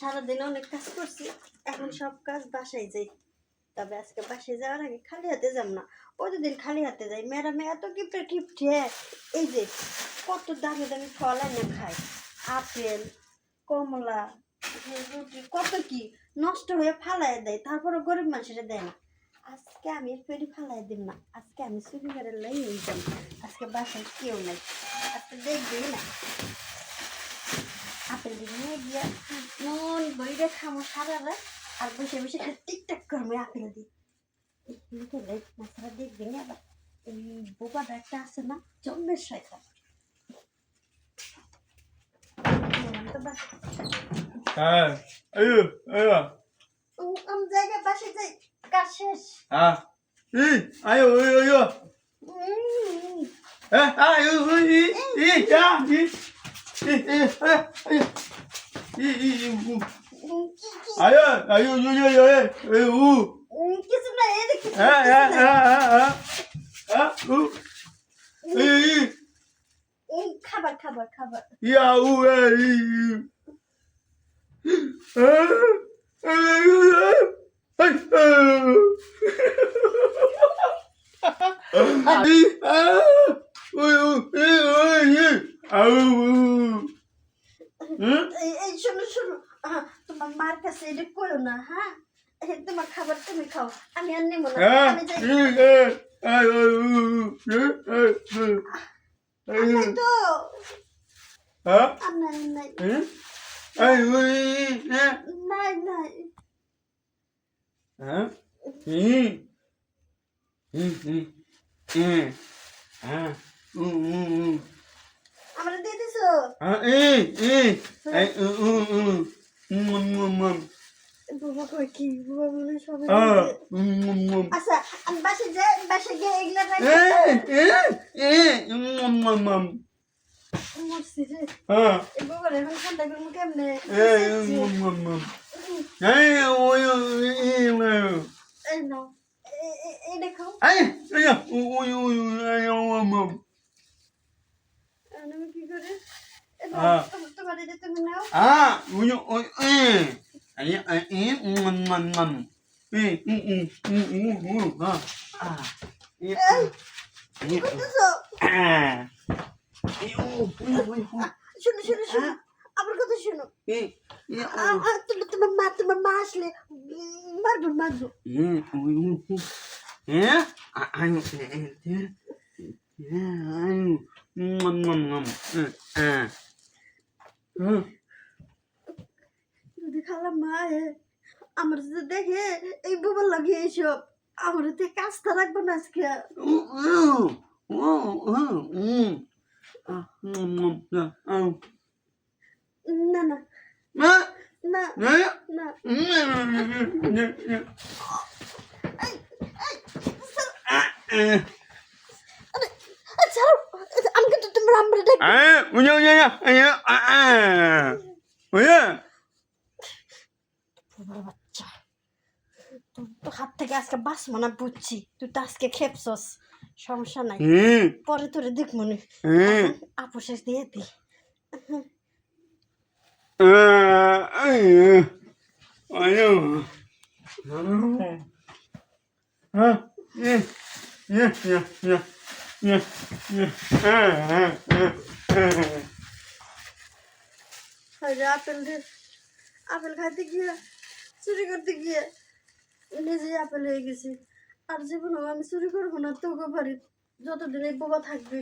সারাদিন অনেক কাজ করছি, এখন সব কাজ বাসায় যাই। তবে আজকে বাসায় যাওয়ার আগে খালি হাতে যাব না, প্রতিদিন খালি হাতে যাই। ম্যাডামে এত কিপটে কিপটে, এই যে কত দামি দামি ফল এনে খায়, আপেল, কমলা, রুটি, কত কি নষ্ট হয়ে ফালাই দেয়, তারপরে গরিব মানুষেরা দেয় না। আজকে আমি পেরি ফালাই দিব না, আজকে আমি চুরি করে লাই নিয়ে যাব। আজকে বাসায় কেউ নাই, আজকে দেখবেই না। আপেল দিয়ে গিয়া মন বইরে খামো সারা রাত, আর বসে বসে খালি টিকটাক করবো আপেল দিয়ে। নাচারা দেখবে না আবার এই বোবাটা একটা আছে না, জন্মের শয়তান। আমি জায়গা বাসে যাই, কাজ শেষ। কিছু না, খাবার খাবার খাবার। এই শোনো শোনো, তোমার মার কাছে এটা করো না, হ্যাঁ? তোমার খাবার তুমি খাও, আমি আর নেবো না, আমি যাই। তো নাই নাই নাই নাই। আমরা দিয়ে দিছো? বাবা কই কি বাবা বলে সবাই। আচ্ছা আমি বাসে যাই, বাসে গিয়ে এগুলা মরছি রে। এই বাবার এখন ঠান্ডা করবো কেমনে? এই নাও, এই দেখাও। আমি কি করে তোমার এটা তুমি নাও। শোনো শোনো শোনো, আমার কথা শোনো। তোমার মা আসলে মারবো মারবো। যদি খালা মা আমার যদি দেখে এই বোবার লাগে এইসব, আমার তো কাজটা রাখবো না আজকে। না না না না। আমি কিন্তু তোমার আমরা বাচ্চা, তোর হাত থেকে আজকে বাঁচবো না বুঝছি। তুই তো আজকে খেপছস, সমস্যা নাই, পরে তোরে দেখ মনে আপোষেস দিয়ে দি। আপেল খাইতে গিয়ে, চুরি করতে গিয়ে নিজে আপেল হয়ে গেছি। আর জীবনেও আমি চুরি করবো না, তোকে বাড়ি যতদিন এই বোবা থাকবে।